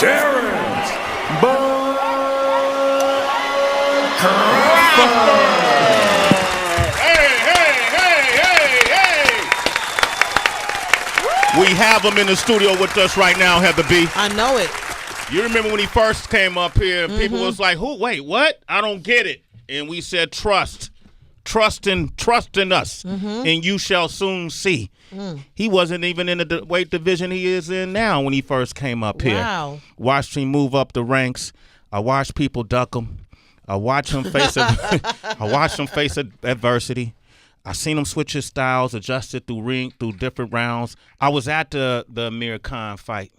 Terence Crawford. We have him in the studio with us right now, Heather B. I know it. You remember when he first came up here, people was like, "Who? Wait, what? I don't get it." And we said, "Trust in us, and you shall soon see." He wasn't even in the weight division he is in now when he first came up here. Wow. Watched him move up the ranks. I watched people duck him. I watched him face adversity. I seen him switch his styles, adjusted through different rounds. I was at the Amir Khan fight.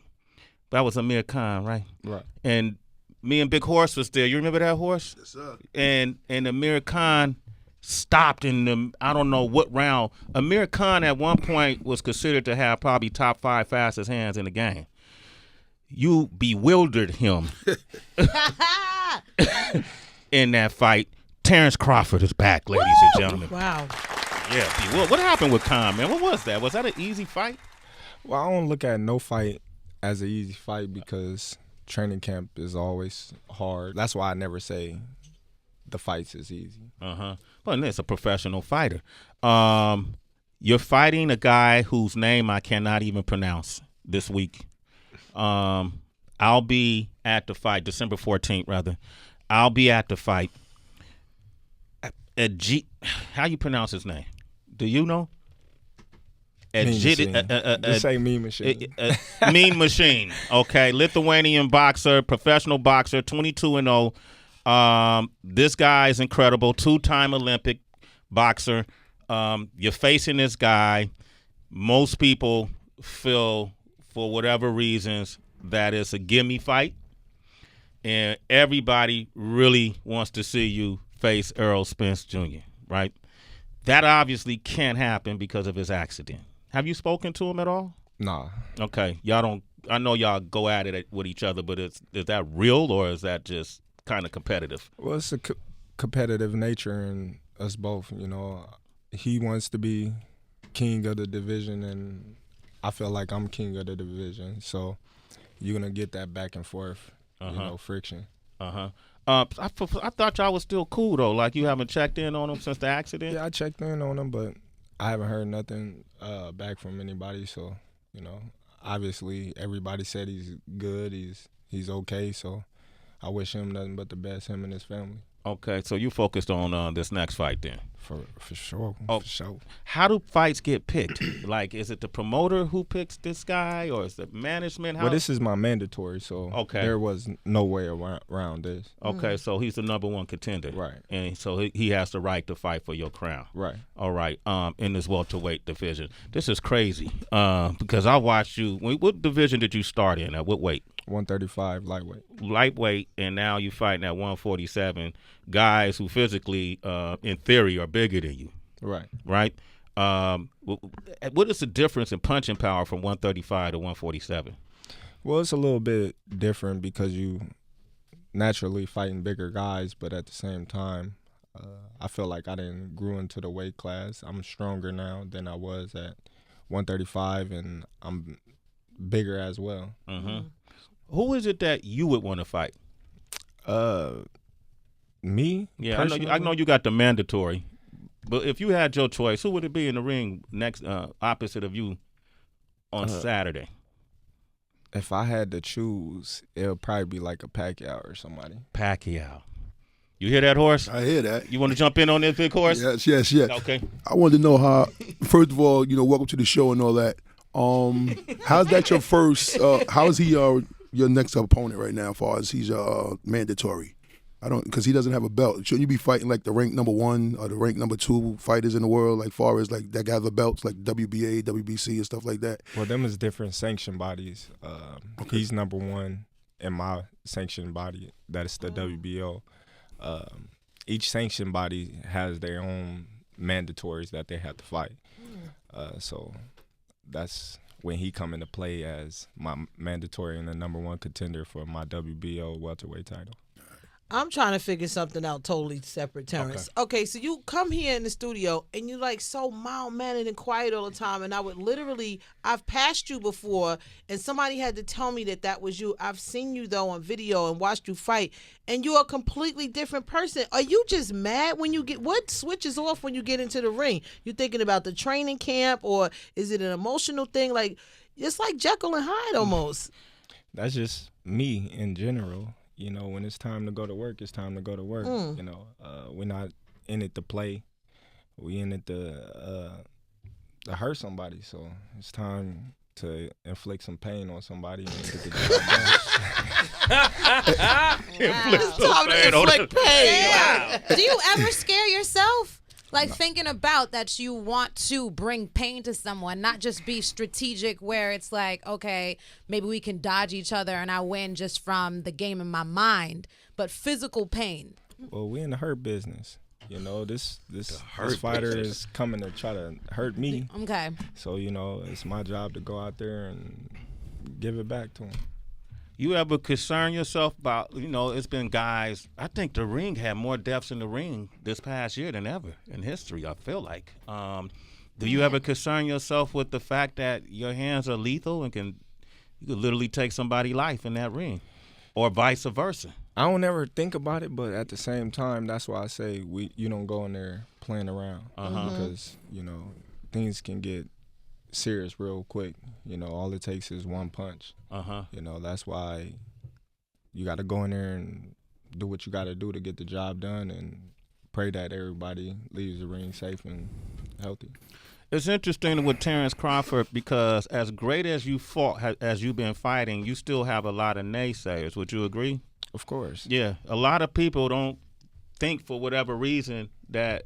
That was Amir Khan, right? Right. And me and Big Horse was there. You remember that horse? Yes, sir. And Amir Khan stopped in the, I don't know what round. Amir Khan at one point was considered to have probably top 5 fastest hands in the game. You bewildered him in that fight. Terence Crawford is back, ladies and gentlemen. Wow. Yeah. Well, what happened with Khan, man? What was that? Was that an easy fight? Well, I don't look at no fight as an easy fight because training camp is always hard. That's why I never say the fights is easy. But it's a professional fighter. You're fighting a guy whose name I cannot even pronounce this week. I'll be at the fight, December 14th, rather. I'll be at the fight. How you pronounce his name? Do you know? Just say Mean Machine. Mean Machine. Okay, Lithuanian boxer, professional boxer, 22-0. This guy is incredible. 2-time Olympic boxer. You're facing this guy. Most people feel, for whatever reasons, that it's a gimme fight, and everybody really wants to see you face Errol Spence Jr., right? That obviously can't happen because of his accident. Have you spoken to him at all? Nah. Okay. Y'all don't – I know y'all go at it with each other, but is that real or is that just kind of competitive? Well, it's a competitive nature in us both, you know. He wants to be king of the division, and I feel like I'm king of the division. So you're going to get that back and forth, friction. I thought y'all was still cool, though. Like, you haven't checked in on him since the accident? Yeah, I checked in on him, but I haven't heard nothing back from anybody. So, obviously everybody said he's good, he's okay. So I wish him nothing but the best, him and his family. Okay, so you focused on this next fight then? For sure. Oh, for sure. How do fights get picked? Like, is it the promoter who picks this guy, or is it management? Well, this is my mandatory, so there was no way around this. Okay, so he's the number one contender. Right. And so he has the right to fight for your crown. Right. All right, in this welterweight division. This is crazy because I watched you. What division did you start in? At what weight? 135, lightweight. Lightweight, and now you're fighting at 147. Guys who physically, in theory, are bigger than you. Right. Right? What is the difference in punching power from 135 to 147? Well, it's a little bit different because you naturally fighting bigger guys, but at the same time, I feel like I didn't grew into the weight class. I'm stronger now than I was at 135, and I'm bigger as well. Mm-hmm. Who is it that you would want to fight? Me? Yeah, I know you got the mandatory, but if you had your choice, who would it be in the ring next, opposite of you on Saturday? If I had to choose, it would probably be like a Pacquiao or somebody. Pacquiao. You hear that, Horse? I hear that. You want to jump in on this, Big Horse? Yes. Okay. I wanted to know how, first of all, welcome to the show and all that. How's that your first, how is he your next opponent right now as far as he's mandatory? Because he doesn't have a belt. Shouldn't you be fighting like the rank number 1 or the rank number 2 fighters in the world, like far as like that got the belts, like WBA, WBC, and stuff like that? Well, them is different sanction bodies. He's number 1 in my sanction body. That is the WBO. Each sanction body has their own mandatories that they have to fight. So that's when he come into play as my mandatory and the number 1 contender for my WBO welterweight title. I'm trying to figure something out totally separate, Terrence. Okay, so you come here in the studio and you like so mild-mannered and quiet all the time, and I've passed you before, and somebody had to tell me that was you. I've seen you, though, on video and watched you fight, and you're a completely different person. Are you just mad when what switches off when you get into the ring? You thinking about the training camp, or is it an emotional thing? Like, it's like Jekyll and Hyde almost. That's just me in general. You know, when it's time to go to work, it's time to go to work. You know, we're not in it to play. We in it to hurt somebody. So it's time to inflict some pain on somebody and get the job done. Inflict pain. Yeah. Do you ever scare yourself? Like thinking about that you want to bring pain to someone, not just be strategic where it's like, okay, maybe we can dodge each other and I win just from the game in my mind, but physical pain. Well, we in the hurt business. You know, this fighter is coming to try to hurt me. Okay. So, you know, it's my job to go out there and give it back to him. You ever concern yourself about, you know, it's been guys, I think the ring had more deaths in the ring this past year than ever in history, I feel like. Do you ever concern yourself with the fact that your hands are lethal and you could literally take somebody's life in that ring, or vice versa? I don't ever think about it, but at the same time, that's why I say you don't go in there playing around. Because, you know, things can get serious real quick. You know, all it takes is one punch. You know, that's why you got to go in there and do what you got to do to get the job done and pray that everybody leaves the ring safe and healthy. It's interesting with Terence Crawford because as great as you fought, as you've been fighting, you still have a lot of naysayers. Would you agree? Of course. Yeah. A lot of people don't think for whatever reason that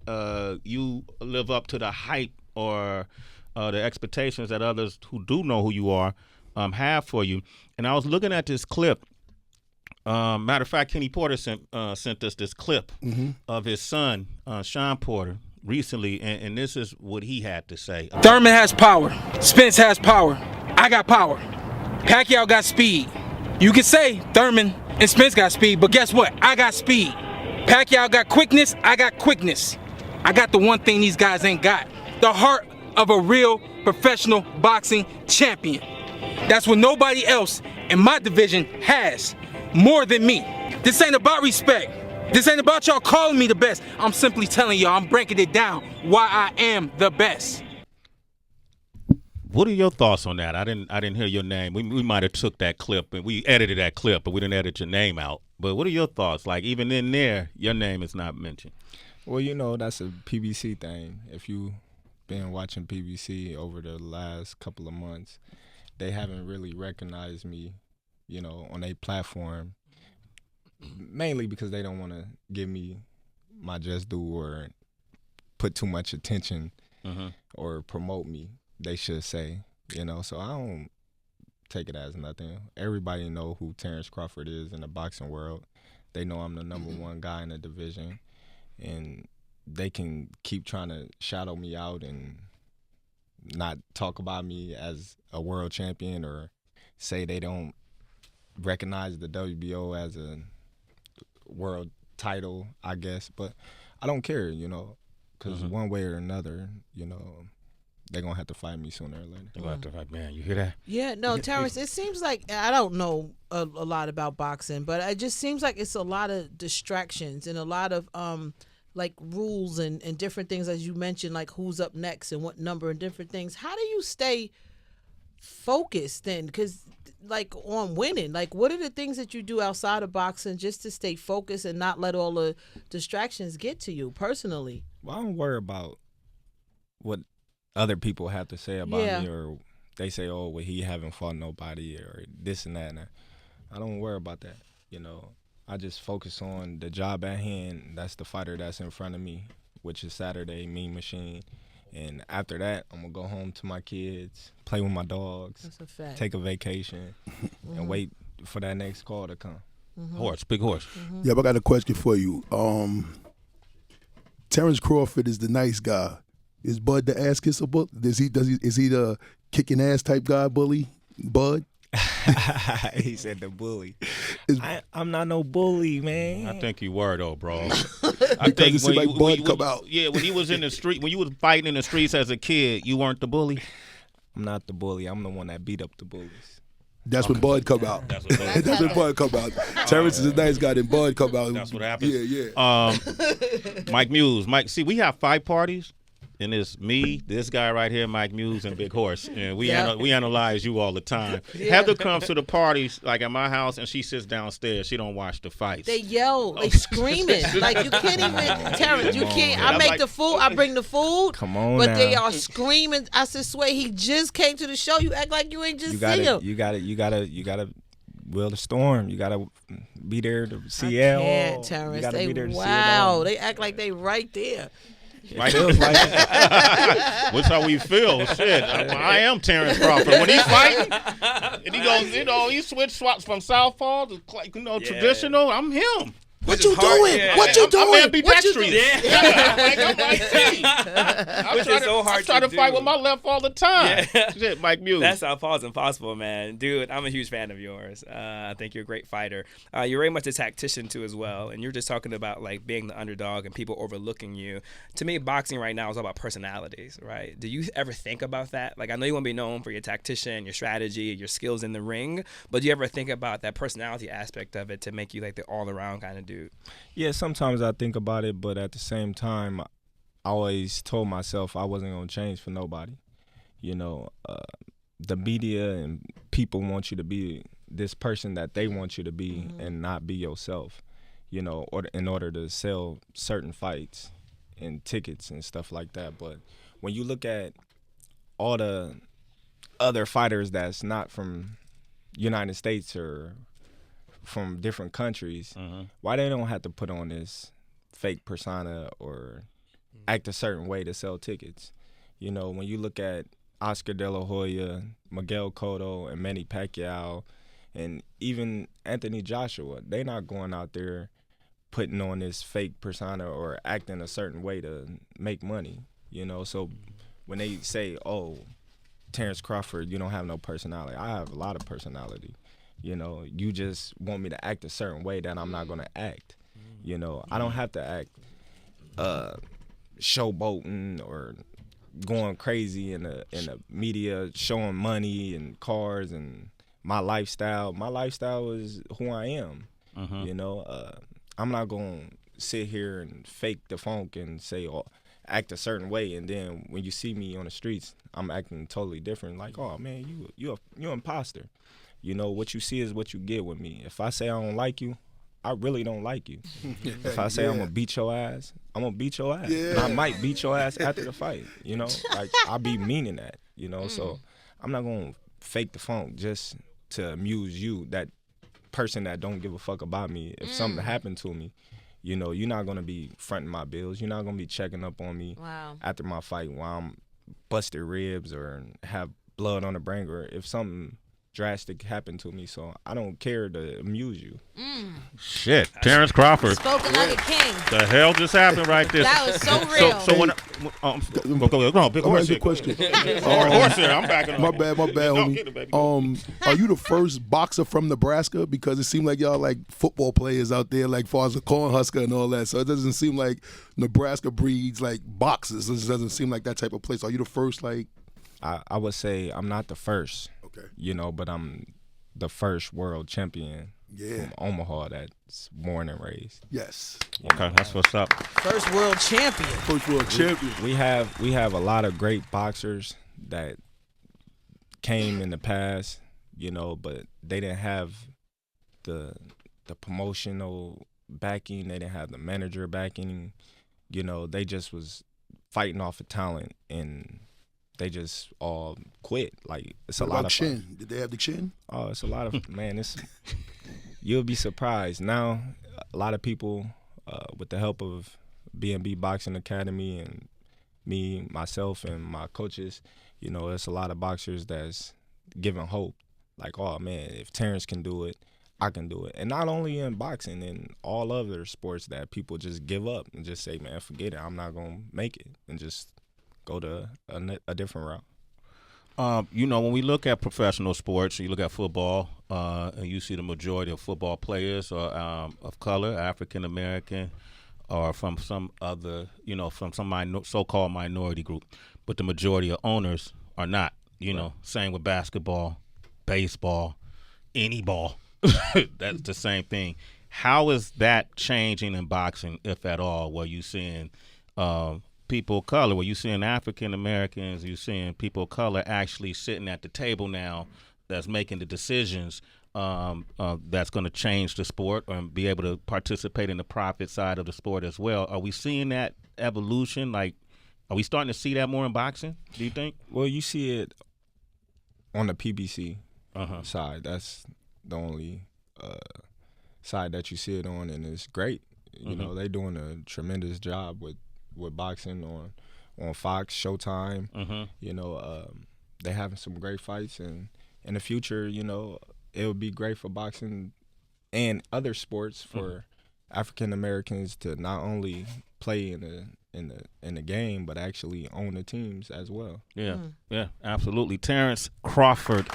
you live up to the hype or the expectations that others who do know who you are have for you. And I was looking at this clip. Matter of fact, Kenny Porter sent us this clip of his son, Sean Porter, recently, and this is what he had to say. Thurman has power. Spence has power. I got power. Pacquiao got speed. You can say Thurman and Spence got speed, but guess what? I got speed. Pacquiao got quickness. I got quickness. I got the one thing these guys ain't got. The heart of a real professional boxing champion. That's what nobody else in my division has more than me. This ain't about respect. This ain't about y'all calling me the best. I'm simply telling y'all, I'm breaking it down why I am the best. What are your thoughts on that? I didn't hear your name. We might have took that clip and we edited that clip, but we didn't edit your name out. But what are your thoughts? Like, even in there, your name is not mentioned. Well, you know, that's a PBC thing. If you been watching PBC over the last couple of months, they haven't really recognized me, you know, on a platform, mainly because they don't want to give me my just due or put too much attention or promote me, they should say, you know. So I don't take it as nothing. Everybody know who Terence Crawford is in the boxing world. They know I'm the number one guy in the division, and they can keep trying to shadow me out and not talk about me as a world champion or say they don't recognize the WBO as a world title, I guess. But I don't care, you know, because one way or another, you know, they're going to have to fight me sooner or later. They're going to have to fight, man. You hear that? Yeah, no, Terrence, it seems like, I don't know a lot about boxing, but it just seems like it's a lot of distractions and a lot of like rules and different things, as you mentioned, like who's up next and what number and different things. How do you stay focused then? Because like on winning, like what are the things that you do outside of boxing just to stay focused and not let all the distractions get to you personally? Well, I don't worry about what other people have to say about me, or they say, oh, well, he haven't fought nobody or this and that. And I don't worry about that, you know. I just focus on the job at hand. That's the fighter that's in front of me, which is Saturday, Mean Machine. And after that, I'm going to go home to my kids, play with my dogs, That's a fact. take a vacation, and wait for that next call to come. Horse, big horse. Yeah, but I got a question for you. Terence Crawford is the nice guy. Is Bud the ass kisser? Is he the kicking ass type guy, bully? Bud? He said the bully. I'm not no bully, man. I think you were though, bro. I think it seemed like Bud come out. Yeah, when he was in the street, when you was fighting in the streets as a kid, you weren't the bully. I'm not the bully. I'm the one that beat up the bullies. That's when Bud come out. That's what That's when Bud come out. Terrence is a nice guy, then Bud come out. That's what happens. Yeah. Mike Muse. Mike, see, we have fight parties, and it's me, this guy right here, Mike Muse, and Big Horse, and we analyze you all the time. Heather comes to the parties, like at my house, and she sits downstairs. She don't watch the fights. They yell, they screaming. Like you can't even, Terrence, you can't. I make the food, I bring the food. Come on but now. they are screaming. I said, Sway, he just came to the show. You act like you ain't just see him. You gotta will the storm. You gotta be there to see I El. can't, Terrence. They They act like they right there. Right? Feels like what's how we feel. Shit, I am Terence Crawford. When he's fighting, and he goes, he swaps from southpaw to traditional. I'm him. What you doing? Yeah. What you doing? I'm ambidextrous. I'm like T. Which is so hard I try to to fight do. with my left all the time. Yeah. Shit, Mike Muse. That southpaw is impossible, man. Dude, I'm a huge fan of yours. I think you're a great fighter. You're very much a tactician, too, as well. And you're just talking about, like, being the underdog and people overlooking you. To me, boxing right now is all about personalities, right? Do you ever think about that? Like, I know you want to be known for your tactician, your strategy, your skills in the ring, but do you ever think about that personality aspect of it to make you, like, the all-around kind of dude? Yeah, sometimes I think about it, but at the same time, I always told myself I wasn't going to change for nobody. You know, the media and people want you to be this person that they want you to be and not be yourself, you know, or in order to sell certain fights and tickets and stuff like that. But when you look at all the other fighters that's not from United States or from different countries, why they don't have to put on this fake persona or act a certain way to sell tickets? You know, when you look at Oscar De La Hoya, Miguel Cotto, and Manny Pacquiao, and even Anthony Joshua, they not going out there putting on this fake persona or acting a certain way to make money, you know? So when they say, oh, Terence Crawford, you don't have no personality, I have a lot of personality. You know, you just want me to act a certain way that I'm not going to act. You know, I don't have to act showboating or going crazy in the media, showing money and cars and my lifestyle. My lifestyle is who I am. You know, I'm not going to sit here and fake the funk and say, oh, act a certain way, and then when you see me on the streets, I'm acting totally different. Like, oh man, you're an imposter. You know, what you see is what you get with me. If I say I don't like you, I really don't like you. If I say I'm going to beat your ass, I'm going to beat your ass. And I might beat your ass after the fight, you know? Like, I be meaning that, you know? So I'm not going to fake the funk just to amuse you, that person that don't give a fuck about me. If something happened to me, you know, you're not going to be fronting my bills. You're not going to be checking up on me after my fight while I'm busted ribs or have blood on the brain, or if something drastic happened to me. So I don't care to amuse you. Shit, Terence Crawford. Spoken like a king. The hell just happened right there? That was so real. So when go on, Big Horse. Good question. Horse here, I'm backing up. My bad, No, homie. get it, baby. Are you the first boxer from Nebraska? Because it seemed like y'all like football players out there, like far as a Cornhusker and all that. So it doesn't seem like Nebraska breeds like boxers. It doesn't seem like that type of place. Are you the first? Like, I would say I'm not the first. Okay. You know, but I'm the first world champion from Omaha that's born and raised. Yes. Okay, that's what's up. First world champion. First world champion. We have a lot of great boxers that came in the past, you know, but they didn't have the promotional backing. They didn't have the manager backing. You know, they just was fighting off of talent, and they just all quit. Like, it's a lot of chin. fun. Did they have the chin? Oh, it's a lot of man. You'll be surprised. Now, a lot of people, with the help of B&B Boxing Academy and me, myself, and my coaches, you know, there's a lot of boxers that's giving hope. Like, oh man, if Terence can do it, I can do it. And not only in boxing, in all other sports that people just give up and just say, man, forget it. I'm not gonna make it, and just go to a different route. When we look at professional sports, you look at football, and you see the majority of football players are of color, African American, or from some other, from some so-called minority group. But the majority of owners are not. Same with basketball, baseball, any ball. That's the same thing. How is that changing in boxing, if at all? Where you seeing people of color, where you seeing African Americans, you seeing people of color actually sitting at the table now that's making the decisions that's going to change the sport or be able to participate in the profit side of the sport as well. Are we seeing that evolution? Like, are we starting to see that more in boxing, do you think? Well, you see it on the PBC side. That's the only side that you see it on, and it's great. They're doing a tremendous job with boxing on Fox, Showtime. They're having some great fights, and in the future, it would be great for boxing and other sports for African Americans to not only play in the game, but actually own the teams as well. Yeah, absolutely. Terence Crawford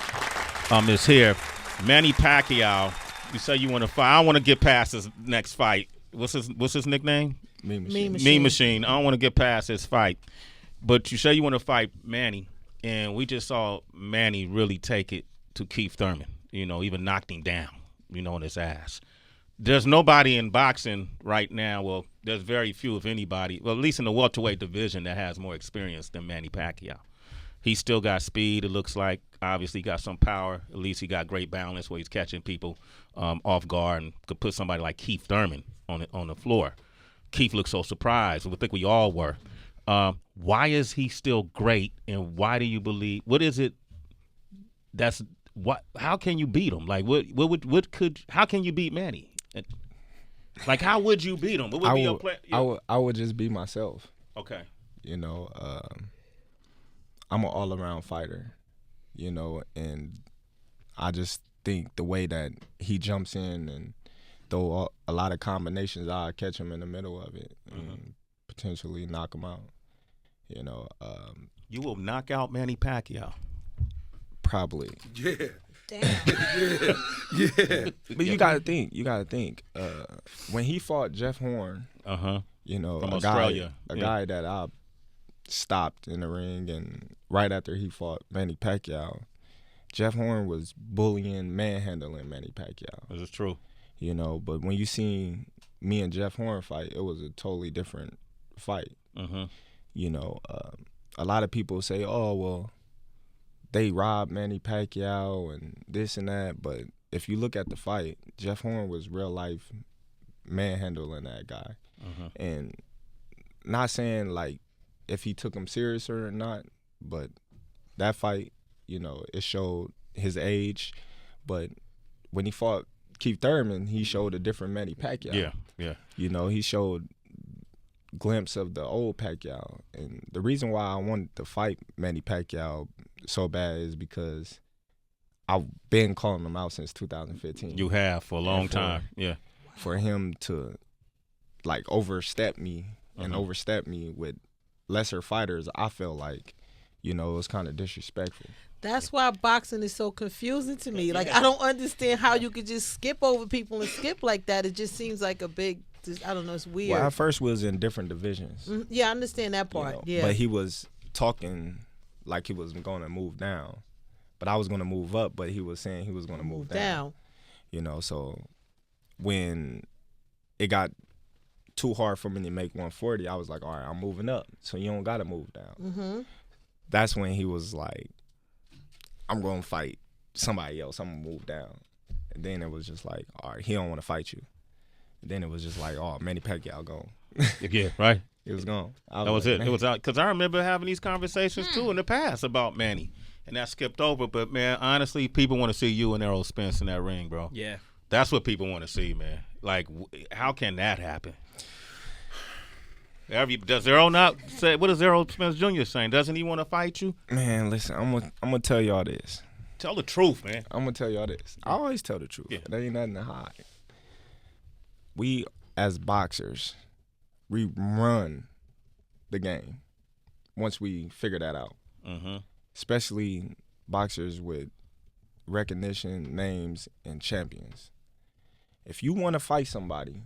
is here. Manny Pacquiao. You say you want to fight. I don't want to get past his next fight. What's his nickname? Mean Machine. I don't want to get past his fight. But you say you want to fight Manny, and we just saw Manny really take it to Keith Thurman. Even knocked him down, on his ass. There's nobody in boxing right now. Well, there's very few, if anybody, well, at least in the welterweight division, that has more experience than Manny Pacquiao. He's still got speed, it looks like. Obviously, got some power. At least he got great balance where he's catching people off guard and could put somebody like Keith Thurman on the floor. Keith looked so surprised. I think we all were. Why is he still great, and why do you believe? What is it? How can you beat him? Like, how can you beat Manny? Like, how would you beat him? What would be your plan? I would just be myself. Okay. I'm an all-around fighter, and I just think the way that he jumps in and throw a lot of combinations, I'll catch him in the middle of it and potentially knock him out. You will knock out Manny Pacquiao. Probably. Yeah. Damn. Yeah. But you gotta think. When he fought Jeff Horn, From Australia, a guy that I stopped in the ring, and right after he fought Manny Pacquiao, Jeff Horn was bullying, manhandling Manny Pacquiao. This is true. But when you seen me and Jeff Horn fight, it was a totally different fight. A lot of people say, "Oh, well, they robbed Manny Pacquiao and this and that," but if you look at the fight, Jeff Horn was real life manhandling that guy. And not saying like if he took him serious or not, but that fight, it showed his age. But when he fought Keith Thurman, he showed a different Manny Pacquiao. Yeah. He showed glimpse of the old Pacquiao. And the reason why I wanted to fight Manny Pacquiao so bad is because I've been calling him out since 2015. You have for a long time. Yeah. For him to like overstep me and overstep me with lesser fighters, I feel like, it was kind of disrespectful. That's why boxing is so confusing to me. Like, I don't understand how you could just skip over people and skip like that. It just seems like a big, I don't know, it's weird. Well, at first we was in different divisions. Yeah, I understand that part. Yeah. But he was talking like he was going to move down. But I was going to move up, but he was saying he was going to move down. So when it got too hard for me to make 140, I was like, all right, I'm moving up. So you don't got to move down. That's when he was like, I'm going to fight somebody else. I'm going to move down. And then it was just like, all right, he don't want to fight you. And then it was just like, oh, Manny Pacquiao gone. Yeah, right. It was gone. That was it. Man. It was out because I remember having these conversations too in the past about Manny, and that skipped over. But man, honestly, people want to see you and Errol Spence in that ring, bro. Yeah, that's what people want to see, man. Like, how can that happen? Does Errol not say? What is Errol Spence Jr. saying? Doesn't he want to fight you? Man, listen, I'm gonna tell y'all this. Tell the truth, man. I'm gonna tell y'all this. I always tell the truth. Yeah. There ain't nothing to hide. We as boxers, we run the game once we figure that out. especially boxers with recognition, names, and champions. If you want to fight somebody,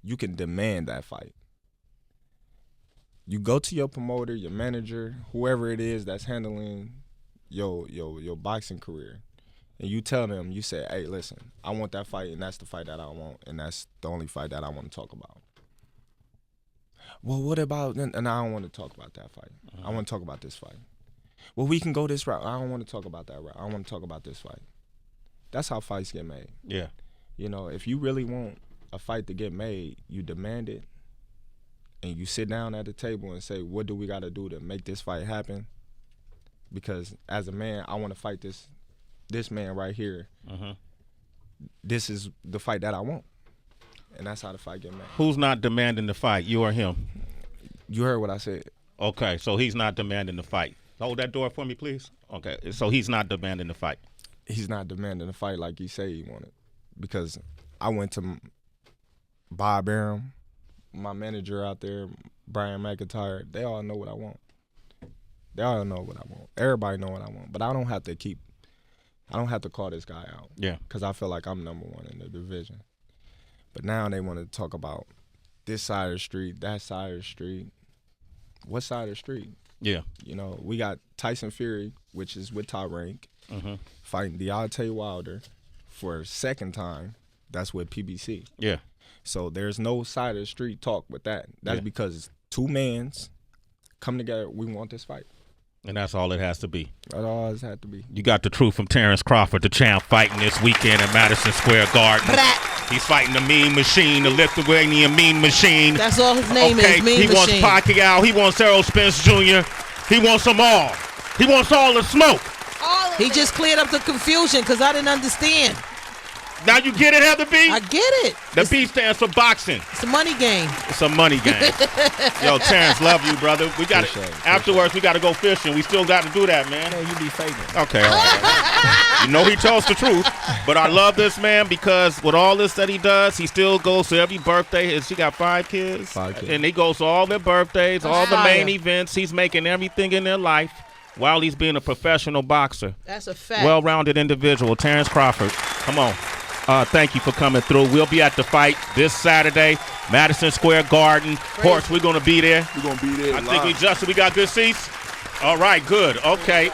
you can demand that fight. You go to your promoter, your manager, whoever it is that's handling your boxing career, and you tell them, you say, hey, listen, I want that fight, and that's the fight that I want, and that's the only fight that I want to talk about. Well, what about, and I don't want to talk about that fight. I want to talk about this fight. Well, we can go this route. I don't want to talk about that route. I want to talk about this fight. That's how fights get made. Yeah. You know, if you really want a fight to get made, you demand it, and you sit down at the table and say, what do we got to do to make this fight happen? Because as a man, I want to fight this man right here. This is the fight that I want. And that's how the fight get made. Who's not demanding the fight, you or him? You heard what I said. Okay, so he's not demanding the fight. Hold that door for me, please. Okay, so he's not demanding the fight. He's not demanding the fight like he said he wanted. Because I went to Bob Arum, my manager out there, Brian McIntyre. They all know what I want. They all know what I want. Everybody know what I want. But I don't have to call this guy out. Yeah. Because I feel like I'm number one in the division. But now they want to talk about this side of the street, that side of the street. What side of the street? Yeah. You know, we got Tyson Fury, which is with Top Rank, fighting Deontay Wilder for a second time. That's with PBC. Yeah. So there's no side of the street talk with that. That's because two mans come together. We want this fight. And that's all it has to be. That's all it had to be. You got the truth from Terence Crawford, the champ, fighting this weekend at Madison Square Garden. He's fighting the Mean Machine, the Lithuanian Mean Machine. That's all his name is, Mean He Machine. wants Pacquiao. He wants Errol Spence Jr. He wants them all. He wants all the smoke. He just cleared up the confusion because I didn't understand. Now you get it, Heather B? I get it. The B stands for boxing. It's a money game. It's a money game. Yo, Terence, love you, brother. We got Appreciate it. afterwards. We got to go fishing. We still got to do that, man. Man, you be faking. Okay, all right. You know he tells the truth, but I love this man because with all this that he does, he still goes to every birthday. She got 5 kids, 5 kids. and he goes to all their birthdays, all the main events. He's making everything in their life while he's being a professional boxer. That's a fact. Well-rounded individual, Terence Crawford. Come on. Thank you for coming through. We'll be at the fight this Saturday, Madison Square Garden. Horse, we're going to be there. We're going to be there. I think we got good seats. All right, good. Okay.